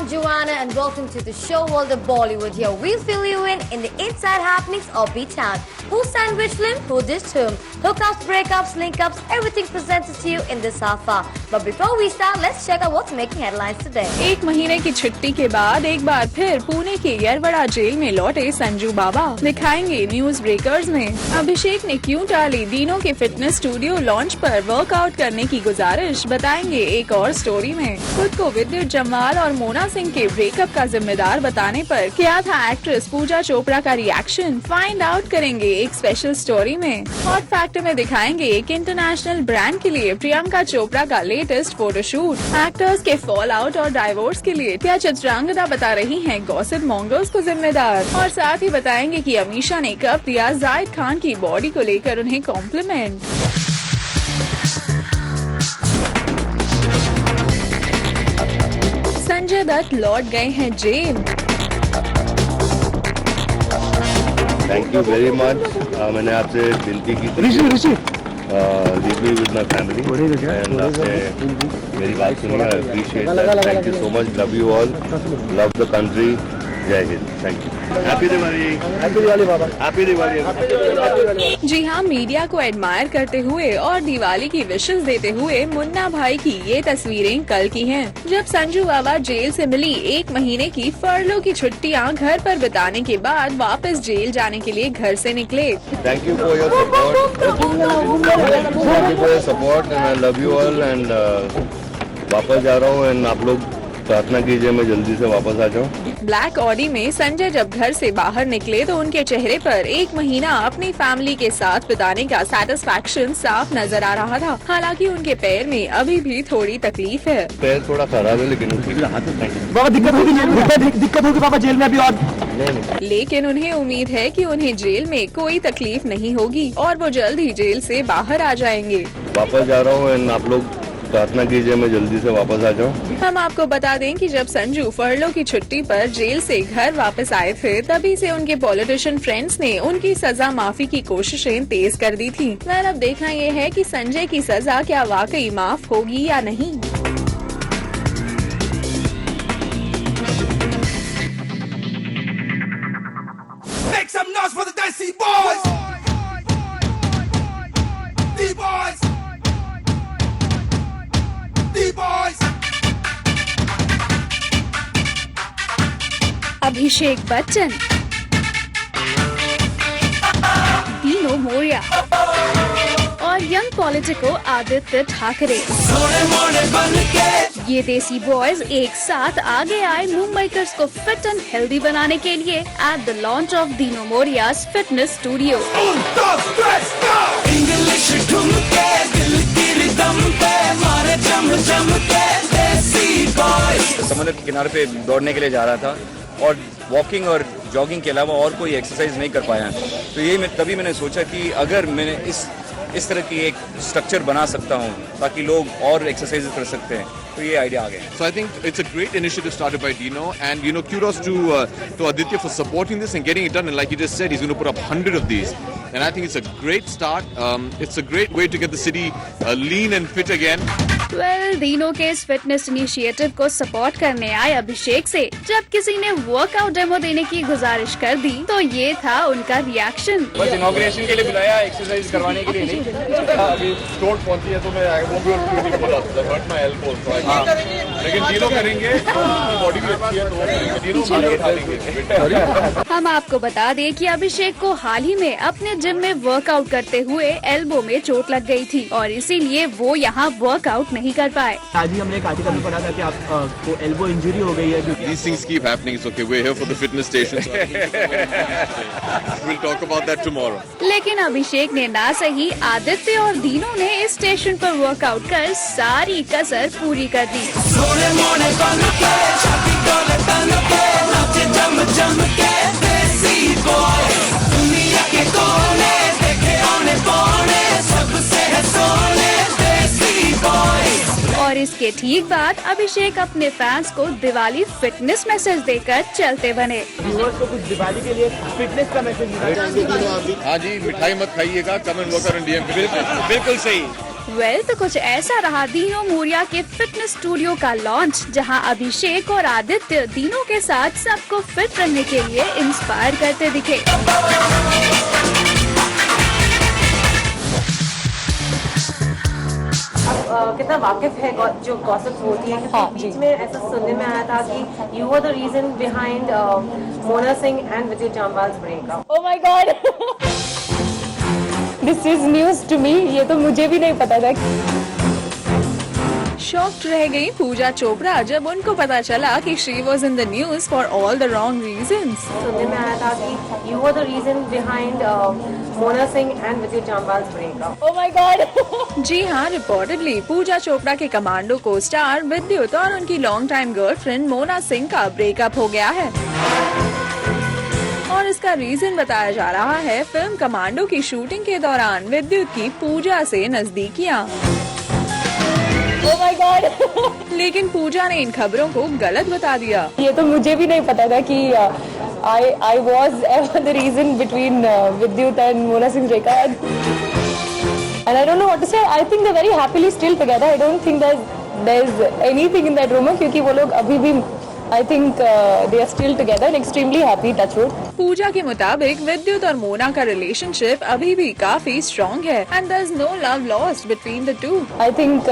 I'm Joanna and welcome to the show World of Bollywood. Here we'll fill you in the inside happenings of B-Town. Who sandwiched film, who dissed whom, hookups, breakups, link-ups, everything presented to you in this half hour. But before we start, let's check out what's making headlines today. एक महीने की छुट्टी के बाद एक बार फिर पुणे के Yerwada jail में लौटे संजू बाबा। दिखाएंगे न्यूज ब्रेकर्स में अभिषेक ने क्यों टाली दीनों के फिटनेस स्टूडियो लॉन्च पर वर्कआउट करने की गुजारिश। बताएंगे एक और स्टोरी में खुद को विद्युत जम्वाल और मोना सिंह के ब्रेकअप का जिम्मेदार बताने पर क्या था एक्ट्रेस पूजा चोपड़ा का रिएक्शन। फाइंड आउट करेंगे एक स्पेशल स्टोरी में। हॉट फैक्टर में दिखाएंगे एक इंटरनेशनल ब्रांड के लिए प्रियंका चोपड़ा का लेटेस्ट फोटोशूट। एक्टर्स के फॉल आउट और डाइवोर्स के लिए क्या चित्रांगदा बता रही हैं गॉसिप मॉन्गर्स को जिम्मेदार। और साथ ही बताएंगे कि अमीषा ने कब दिया जाहिद खान की बॉडी को लेकर उन्हें कॉम्प्लीमेंट। संजय दत्त लौट गए हैं जेल। Thank you very much. मैंने आपसे विनती की थी leave me with my family and आपने मेरी बात सुनी। I appreciate that. Thank you so much. Love you all, love the country. Jai Hind. Thank you. Happy Diwali. Happy Diwali Baba. Happy Diwali. जी हाँ, मीडिया को एडमायर करते हुए और दिवाली की विशेस देते हुए मुन्ना भाई की ये तस्वीरें कल की हैं, जब संजू बाबा जेल से मिली एक महीने की फर्लो की छुट्टियां घर पर बिताने के बाद वापस जेल जाने के लिए घर से निकले। Thank you for your support. Thank you for your support and I love you all and वापस जा रहा हूँ एंड आप लोग प्रार्थना कीजिए मैं जल्दी से वापस आ जाऊँ। ब्लैक ऑडी में संजय जब घर से बाहर निकले तो उनके चेहरे पर एक महीना अपनी फैमिली के साथ बिताने का सेटिस्फैक्शन साफ नजर आ रहा था। हालांकि उनके पैर में अभी भी थोड़ी तकलीफ है। पैर थोड़ा खराब है लेकिन बाबा दिक्कत होगी बाबा जेल में अभी और। लेकिन उन्हें उम्मीद है कि उन्हें जेल में कोई तकलीफ नहीं होगी और वो जल्द ही जेल से बाहर आ जाएंगे। वापस जा रहा हूँ एंड आप लोग प्रार्थना कीजिए मैं जल्दी से वापस आ जाऊँ। हम आपको बता दें कि जब संजू फर्लो की छुट्टी पर जेल से घर वापस आए थे तभी से उनके पॉलिटिशियन फ्रेंड्स ने उनकी सजा माफी की कोशिशें तेज कर दी थी। अब देखना ये है कि संजय की सजा क्या वाकई माफ होगी या नहीं। Make some noise for the Dicey Boys! D-Boys! D-Boys! Abhishek Bachchan, दीनो Moriya और यंग पॉलिटिको आदित्य ठाकरे, ये देसी बॉयज एक साथ आगे आए मुंबईकर्स को फिट एंड हेल्दी बनाने के लिए at the launch of Dino Morea's fitness studio. समुद्र के किनारे पे दौड़ने के लिए जा रहा था और वॉकिंग और जॉगिंग के अलावा और कोई एक्सरसाइज नहीं कर पाया, तो यही तभी मैंने सोचा कि अगर मैंने इस तरह की एक स्ट्रक्चर बना सकता हूँ ताकि लोग और एक्सरसाइज कर सकते हैं, तो ये आइडिया आ गया। So I think it's a great initiative started by Dino, and kudos to Aditya for supporting this and getting it done. And like he just said, he's going to put up 100 of these, and I think it's a great start. It's a great way to get the city lean and fit again. दीनो के इस fitness initiative को support करने आए अभिषेक से जब किसी ने workout demo देने की गुजारिश कर दी तो ये था उनका रिएक्शन। बस इनॉग्रेशन के लिए बुलाया, एक्सरसाइज करवाने के लिए नहीं। अभी चोट पहुंची है तो मैं लेकिन तीनों करेंगे, बॉडी भी अच्छी है तो हम आपको बता दें कि अभिषेक को हाल ही में अपने जिम में वर्कआउट करते हुए एल्बो में चोट लग गई थी और इसीलिए वो यहाँ वर्कआउट नहीं कर पाए। आज ही हमने एक आर्टिकल में पढ़ा था कि आपको एल्बो इंजरी हो गई है। These things keep happening. It's okay. We're here for the fitness station. We'll talk about that tomorrow. लेकिन अभिषेक ने ना सही आदित्य और दीनो ने इस स्टेशन पर वर्कआउट कर सारी कसर पूरी कर दी। और इसके ठीक बाद अभिषेक अपने फैंस को दिवाली फिटनेस मैसेज देकर चलते बने। व्यूअर्स को कुछ दिवाली के लिए फिटनेस का मैसेज देना चाहेंगे? हाँ जी, मिठाई मत खाइएगा, come and work on DM. बिल्कुल सही। वेल तो कुछ ऐसा रहा दीनो मोरिया के फिटनेस स्टूडियो का लॉन्च, जहां अभिषेक और आदित्य तीनों के साथ सबको फिट रहने के लिए इंस्पायर करते दिखे। कितना वाकिफ है जो गॉसिप्स होती है, क्योंकि बीच में ऐसा सुनने में आया था कि you were the reason behind Mona Singh and Vidyut Jammwal breakup. Oh my god, this is news to me, ये तो मुझे भी नहीं पता था। शॉक्ड रह गई पूजा चोपड़ा जब उनको पता चला कि she was in the news for all the wrong reasons. सुनने में आया था कि you were the reason behind Mona Singh and Vidyut Jammwal breakup. Oh my god. जी हाँ, रिपोर्टेडली पूजा चोपड़ा के कमांडो को स्टार विद्युत और उनकी long time girlfriend Mona Singh का ब्रेकअप हो गया है और इसका रीजन बताया जा रहा है फिल्म कमांडो की शूटिंग के दौरान विद्युत की पूजा से नजदीकियाँ। ओह माय गॉड। लेकिन पूजा ने इन खबरों को गलत बता दिया। ये तो मुझे भी नहीं पता था कि I was ever the reason between Vidyut and Mona Singh's breakup. And I don't know what to say. I think they're very happily still together. I don't think there's anything in that rumor क्योंकि वो लोग अभी भी I think they are still together and extremely happy, touch wood. पूजा के मुताबिक विद्युत और मोना का रिलेशनशिप अभी भी काफी स्ट्रॉन्ग है and there's no love lost between the two. I think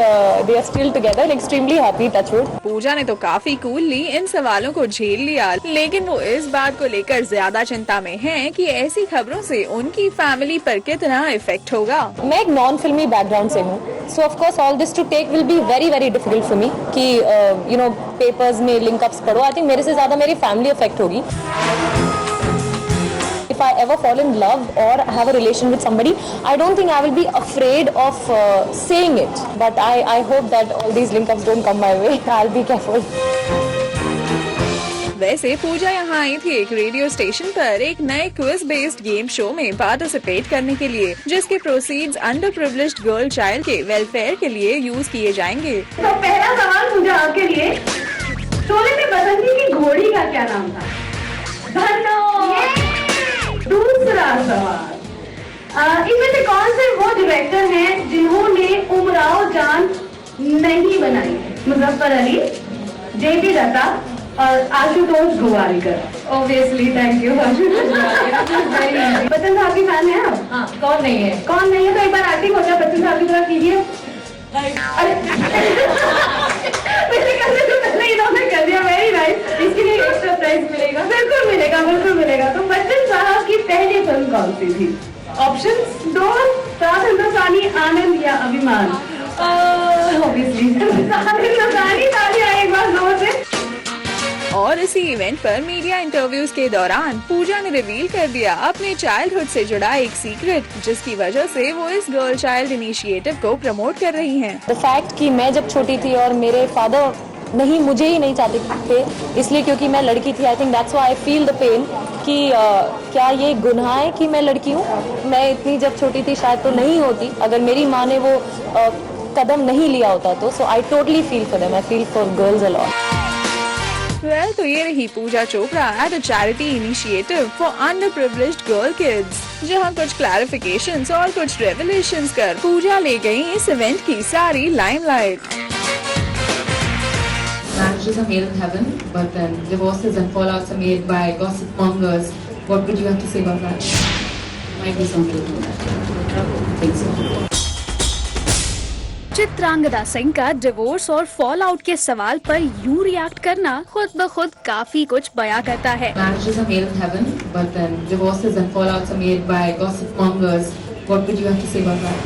they are still together and extremely happy, touch wood. पूजा ने तो काफी कूलली इन सवालों को झेल लिया, लेकिन वो इस बात को लेकर ज्यादा चिंता में हैं कि ऐसी खबरों से उनकी फैमिली पर कितना इफेक्ट होगा। मैं एक नॉन फिल्मी बैकग्राउंड से हूँ, so of course all this to take will be very very difficult for me कि you know पेपर्स में लिंकअप्स पढ़ो। आई थिंक मेरे से ज्यादा मेरी फैमिली अफेक्ट होगी। If I ever fall in love or have a relation with somebody, I don't think I will be afraid of saying it. But I hope that all these link-ups don't come my way. I'll be careful. वैसे पूजा यहाँ आई थी एक radio station पर एक नए quiz based game show में participate करने के लिए, जिसके proceeds under privileged girl child के वेलफेयर के लिए यूज किए जाएंगे। तो पहला सवाल पूजा आपके लिए, शोले में बसंती की घोड़ी का क्या नाम था? धन्नो। दूसरा सवाल, इनमें से कौन से वो डायरेक्टर हैं जिन्होंने उमराव जान नहीं बनाई है? मुजफ्फर अली, जेपी दत्ता और Ashutosh Gowariker. Obviously, thank you. Bachchan साहब की फैन है आप? हाँ, कौन नहीं है? कौन नहीं है तो एक बार एक्टिंग हो जाए बच्चन साहब की तरह कीजिए। पहले इन्होंने कर दिया, वेरी नाइस। इसके लिए एक्स्ट्रा प्राइज मिलेगा। बिल्कुल मिलेगा, बिल्कुल मिलेगा। तो बच्चन साहब की पहली फिल्म कौन सी थी? ऑप्शंस दो, सात हिंदुस्तानी, आनंद या अभिमान? ऑब्वियसली सात हिंदुस्तानी। तालियां एक बार जोर से। और इसी इवेंट पर मीडिया इंटरव्यूज के दौरान पूजा ने रिवील कर दिया अपने चाइल्डहुड से जुड़ा एक सीक्रेट, जिसकी वजह से वो इस गर्ल चाइल्ड इनिशिएटिव को प्रमोट कर रही हैं। द फैक्ट कि मैं जब छोटी थी और मेरे फादर मुझे ही नहीं चाहते थे, इसलिए क्योंकि मैं लड़की थी। I think that's why I feel the pain कि क्या ये गुनाह है कि मैं लड़की हूँ। मैं इतनी जब छोटी थी शायद तो नहीं होती अगर मेरी माँ ने वो कदम नहीं लिया होता तो। So I totally feel for them, I feel for girls a lot. Well तो ये रही Pooja Chopra at a charity initiative for underprivileged girl kids, जहाँ कुछ क्लैरिफिकेशंस और कुछ रेवलेशंस कर पूजा ले गई इस इवेंट की सारी limelight. Marriages are made in heaven, but then divorces and fallouts are made by gossip mongers. What would you have to say about that? Might be some truth in that. I think so. Chitrangada Singh का divorce और fall out के सवाल पर यूं react करना खुद ब खुद काफी कुछ बयां करता है। Marriages are made in heaven, but then divorces and fallouts are made by gossip mongers. What would you have to say about that?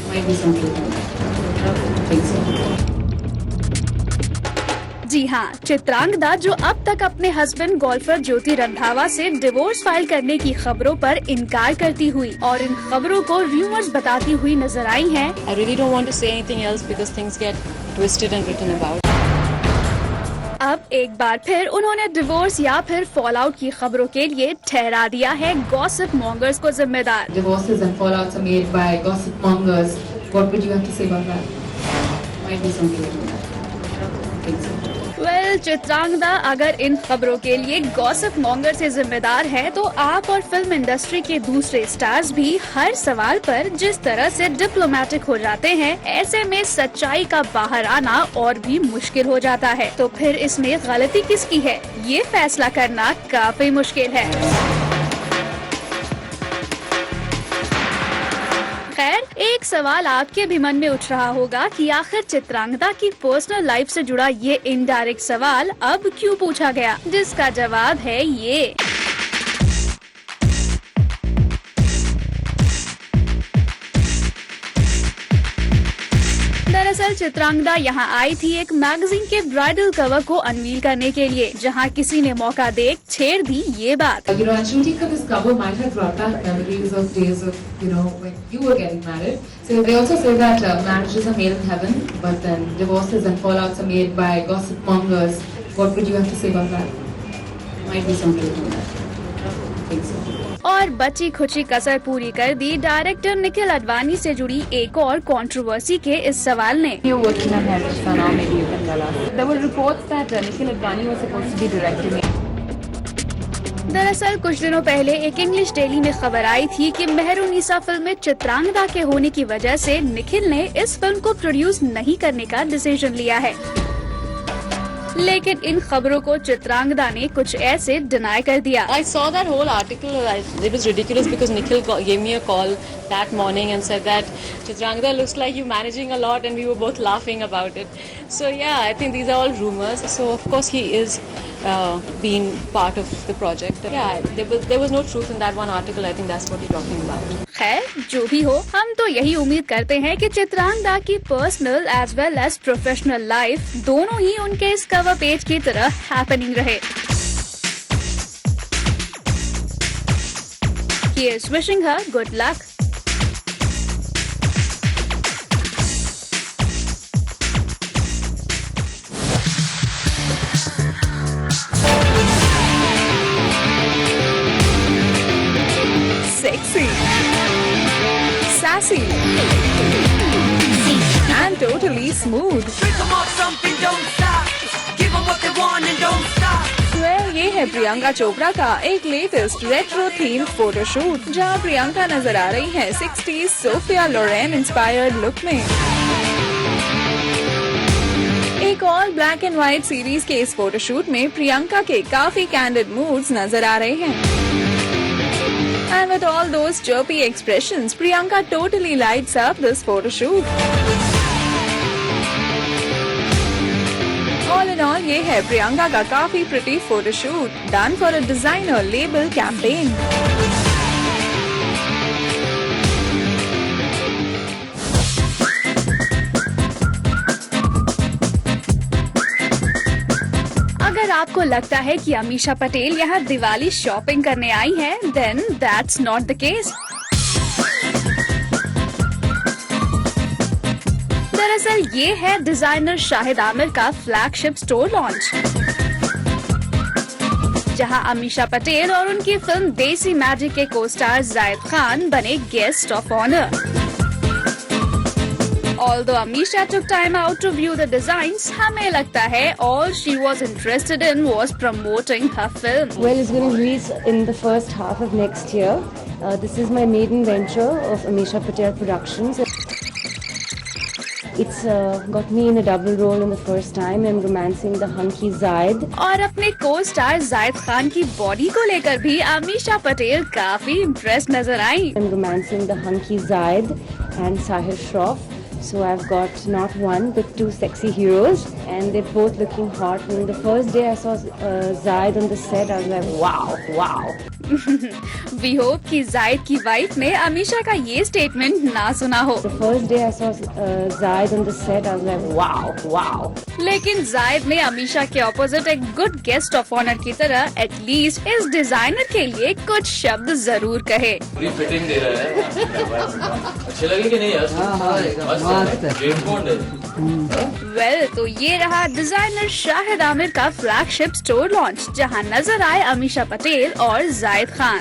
Might be some truth in that. I think so. जी हाँ, चित्रांगदा जो अब तक अपने husband golfer ज्योति रंधावा से divorce file करने की खबरों पर इनकार करती हुई और इन खबरों को रूमर्स बताती हुई नजर आई हैं। I really don't want to say anything else because things get twisted and written about. अब एक बार फिर उन्होंने डिवोर्स या फिर फॉल आउट की खबरों के लिए ठहरा दिया है गॉसिप मॉन्गर्स को जिम्मेदार। Divorces and fallouts are made by gossip mongers. What would you have to say about that? Might be some truth in that. I think so. Well दरअसल चित्रांगदा अगर इन खबरों के लिए गॉसिप मॉन्गर से जिम्मेदार है, तो आप और फिल्म इंडस्ट्री के दूसरे स्टार्स भी हर सवाल पर जिस तरह से डिप्लोमेटिक हो जाते हैं, ऐसे में सच्चाई का बाहर आना और भी मुश्किल हो जाता है। तो फिर इसमें गलती किसकी है, ये फैसला करना काफी मुश्किल है। खैर, एक सवाल आपके भी मन में उठ रहा होगा कि आखिर चित्रांगदा की पर्सनल लाइफ से जुड़ा ये इनडायरेक्ट सवाल अब क्यों पूछा गया, जिसका जवाब है ये। दरअसल चित्रांगदा यहाँ आई थी एक मैगजीन के ब्राइडल कवर को अनवील करने के लिए, जहाँ किसी ने मौका देख छेड़ दी ये बात। You know, and shooting for this cover might have brought back memories of days of, you know, when you were getting married. So they also say that marriages are made in heaven, but then divorces and fallouts are made by gossip mongers. What would you have to say about that? Might be some truth in that. I think so. और बची खुची कसर पूरी कर the director Nikhil Advani से जुड़ी एक और controversy के इस सवाल ने। दरअसल कुछ दिनों पहले एक इंग्लिश डेली में खबर आई थी कि मेहरुनिसा फिल्म में चित्रांगदा के होने की वजह से निखिल ने इस फिल्म को प्रोड्यूस नहीं करने का डिसीजन लिया है। लेकिन इन खबरों को चित्रांगदा ने कुछ ऐसे डिनाई कर दिया। I saw that whole article. It was ridiculous because Nikhil gave me a call that morning and said that Chitrangada looks like you managing a lot, and we were both laughing about it. So yeah, I think these are all rumors. So of course he is being part of the project. Yeah, there was no truth in that one article. I think that's what you're talking about. खैर, जो भी हो, हम तो यही उम्मीद करते हैं कि चित्रांगदा की personal as well as professional life दोनों ही उनके इस कवर पेज की तरह हैपनिंग रहे। Here's wishing her good luck. Sexy, sassy, and totally smooth. Well, ये है प्रियंका चोपड़ा का एक लेटेस्ट रेट्रो थीम फोटोशूट, जहाँ प्रियंका नजर आ रही है 60s सोफिया लोरेन इंस्पायर्ड लुक में। एक और ब्लैक एंड व्हाइट सीरीज के इस फोटोशूट में प्रियंका के काफी कैंडिड मूड्स नजर आ रहे हैं। And with all those chirpy expressions, Priyanka totally lights up this photo shoot. All in all, ये है प्रियंका का काफी pretty photo shoot done for a designer label campaign. अगर आपको लगता है कि अमीषा पटेल यहाँ दिवाली शॉपिंग करने आई है, then that's not the case. दरअसल ये है डिजाइनर शाहिद आमिर का फ्लैगशिप स्टोर लॉन्च, जहाँ अमीषा पटेल और उनकी फिल्म देसी मैजिक के को स्टार जायद खान बने guest of honour. Although Amisha took time out to view the designs, हमें लगता है all she was interested in was promoting her film. Well, it's going to release in the first half of next year. This is my maiden venture of Amisha Patel Productions. It's got me in a double role in the first time. I'm romancing the hunky Zaid. और अपने co-star जायद खान की body को लेकर भी अमीषा पटेल काफी impress नजर आई। I'm romancing the hunky Zaid and Sahir Shroff. So I've got not one but two sexy heroes, and they're both looking hot. And the first day I saw Zaid on the set, I was like, wow, wow. We hope कि जायद की wife ने अमीषा का ये statement ना सुना हो। The first day I saw Zaid on the set, I was like, wow, wow. लेकिन जायद ने अमीषा के ऑपोजिट एक गुड गेस्ट ऑफ ऑनर की तरह एटलीस्ट इस डिजाइनर के लिए कुछ शब्द जरूर कहे। फिटिंग दे रहा है, अच्छे लगे कि नहीं यार? वेल, तो ये रहा डिजाइनर शाहिद आमिर का फ्लैगशिप स्टोर लॉन्च, जहां नजर आए अमीषा पटेल और जायद Khan.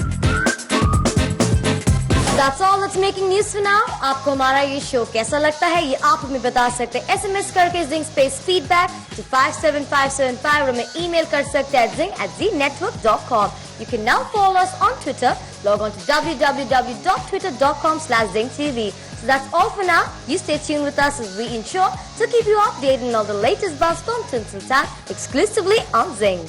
That's all that's making news for now. आपको हमारा ये शो कैसा लगता है ये आप हमें बता सकते हैं SMS करके Zing Space Feedback to 57575 और हमें email कर सकते हैं zing@znetwork.com. You can now follow us on Twitter. Log on to www.twitter.com/ZingTV. So that's all for now. You stay tuned with us as we ensure to keep you updated on all the latest buzz content and exclusively on Zing.